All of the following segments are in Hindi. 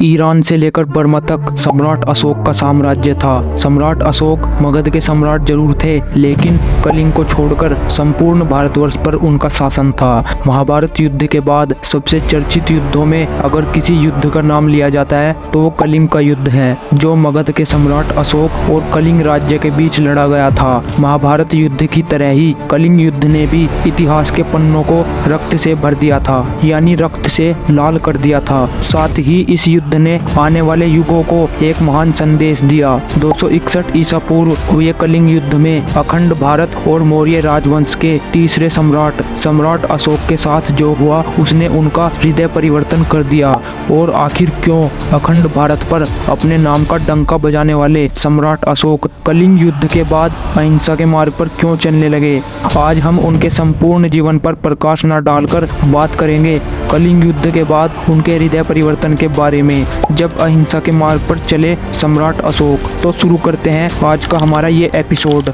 ईरान से लेकर बर्मा तक सम्राट अशोक का साम्राज्य था। सम्राट अशोक मगध के सम्राट जरूर थे, लेकिन कलिंग को छोड़कर संपूर्ण भारतवर्ष पर उनका शासन था। महाभारत युद्ध के बाद सबसे चर्चित युद्धों में अगर किसी युद्ध का नाम लिया जाता है तो वो कलिंग का युद्ध है, जो मगध के सम्राट अशोक और कलिंग राज्य के बीच लड़ा गया था। महाभारत युद्ध की तरह ही कलिंग युद्ध ने भी इतिहास के पन्नों को रक्त से भर दिया था, यानी रक्त से लाल कर दिया था। साथ ही इस युद्ध ने आने वाले युगों को एक महान संदेश दिया। 261 ईसा पूर्व हुए कलिंग युद्ध में अखंड भारत और मौर्य राजवंश के तीसरे सम्राट अशोक के साथ जो हुआ उसने उनका हृदय परिवर्तन कर दिया। और आखिर क्यों अखंड भारत पर अपने नाम का डंका बजाने वाले सम्राट अशोक कलिंग युद्ध के बाद अहिंसा के मार्ग पर क्यों चलने लगे, आज हम उनके संपूर्ण जीवन पर प्रकाश न डालकर बात करेंगे कलिंग युद्ध के बाद उनके हृदय परिवर्तन के बारे में, जब अहिंसा के मार्ग पर चले सम्राट अशोक। तो शुरू करते हैं आज का हमारा ये एपिसोड।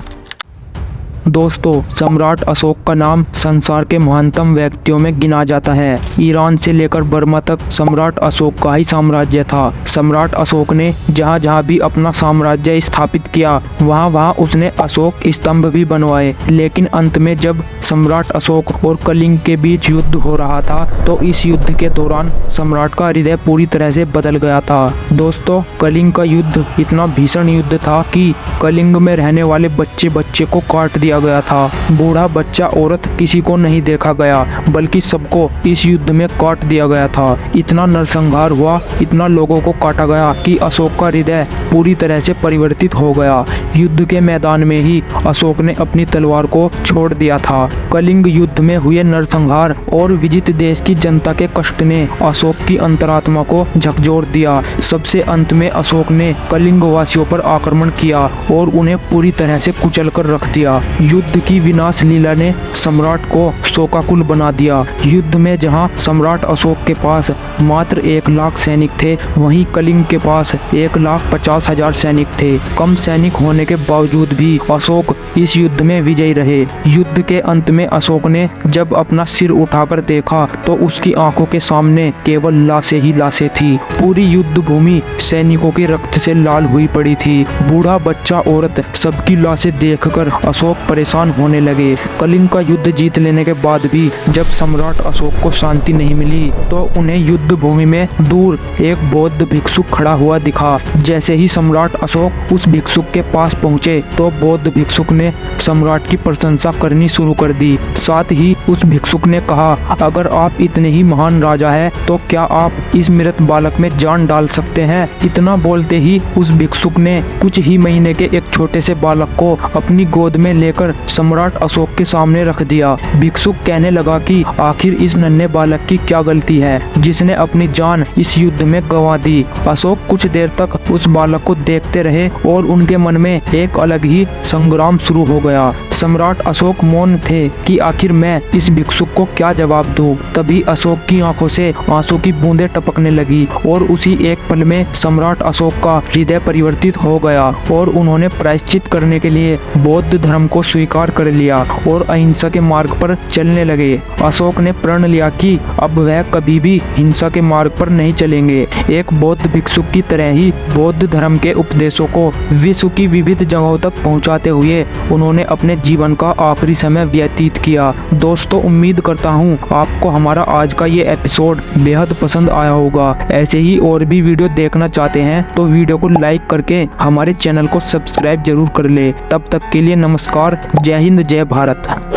दोस्तों, सम्राट अशोक का नाम संसार के महानतम व्यक्तियों में गिना जाता है। ईरान से लेकर बर्मा तक सम्राट अशोक का ही साम्राज्य था। सम्राट अशोक ने जहाँ जहाँ भी अपना साम्राज्य स्थापित किया वहाँ वहाँ उसने अशोक स्तंभ भी बनवाए। लेकिन अंत में जब सम्राट अशोक और कलिंग के बीच युद्ध हो रहा था तो इस युद्ध के दौरान सम्राट का हृदय पूरी तरह से बदल गया था। दोस्तों, कलिंग का युद्ध इतना भीषण युद्ध था कि कलिंग में रहने वाले बच्चे को काट दिया गया था। बूढ़ा, बच्चा, औरत किसी को नहीं देखा गया, बल्कि सबको इस युद्ध में काट दिया गया था। इतना नरसंहार हुआ, इतना लोगों को काटा गया कि अशोक का हृदय पूरी तरह से परिवर्तित हो गया। युद्ध के मैदान में ही अशोक ने अपनी तलवार को छोड़ दिया था। कलिंग युद्ध में हुए नरसंहार और विजित देश की जनता के कष्ट ने अशोक की अंतरात्मा को झकझोर दिया। सबसे अंत में अशोक ने कलिंग वासियों पर आक्रमण किया और उन्हें पूरी तरह से कुचल कर रख दिया। युद्ध की विनाश लीला ने सम्राट को शोकाकुल बना दिया। युद्ध में जहां सम्राट अशोक के पास मात्र 1 लाख सैनिक थे, वहीं कलिंग के पास 1,50,000 सैनिक थे। कम सैनिक होने के बावजूद भी अशोक इस युद्ध में विजयी रहे। युद्ध के अंत में अशोक ने जब अपना सिर उठाकर देखा तो उसकी आंखों के सामने केवल लाशें ही लाशें थी। पूरी युद्ध भूमि सैनिकों के रक्त से लाल हुई पड़ी थी। बूढ़ा, बच्चा, औरत, सबकी लाशें देखकर अशोक परेशान होने लगे। कलिंग का युद्ध जीत लेने के बाद भी जब सम्राट अशोक को शांति नहीं मिली तो उन्हें युद्ध भूमि में दूर एक बौद्ध भिक्षुक खड़ा हुआ दिखा। जैसे ही सम्राट अशोक उस भिक्षुक के पास पहुंचे तो बौद्ध भिक्षुक ने सम्राट की प्रशंसा करनी शुरू कर दी। साथ ही उस भिक्षुक ने कहा, अगर आप इतने ही महान राजा हैं तो क्या आप इस मृत बालक में जान डाल सकते हैं। इतना बोलते ही उस भिक्षुक ने कुछ ही महीने के एक छोटे से बालक को अपनी गोद में लेकर सम्राट अशोक के सामने रख दिया। भिक्षुक कहने लगा कि आखिर इस नन्हे बालक की क्या गलती है जिसने अपनी जान इस युद्ध में गंवा दी। अशोक कुछ देर तक उस बालक को देखते रहे और उनके मन में एक अलग ही संग्राम शुरू हो गया। सम्राट अशोक मौन थे कि आखिर मैं इस भिक्षुक को क्या जवाब दूं। तभी अशोक की आंखों से आंसू की बूंदें टपकने लगी और उसी एक पल में सम्राट अशोक का हृदय परिवर्तित हो गया और उन्होंने प्रायश्चित करने के लिए बौद्ध धर्म को स्वीकार कर लिया और अहिंसा के मार्ग पर चलने लगे। अशोक ने प्रण लिया कि अब वह कभी भी हिंसा के मार्ग पर नहीं चलेंगे। एक बौद्ध भिक्षुक की तरह ही बौद्ध धर्म के उपदेशों को विश्व की विविध जगहों तक पहुंचाते हुए उन्होंने अपने जीवन का आखिरी समय व्यतीत किया। दोस्तों, उम्मीद करता हूं आपको हमारा आज का ये एपिसोड बेहद पसंद आया होगा। ऐसे ही और भी वीडियो देखना चाहते हैं तो वीडियो को लाइक करके हमारे चैनल को सब्सक्राइब जरूर कर ले। तब तक के लिए नमस्कार। जय हिंद, जय भारत।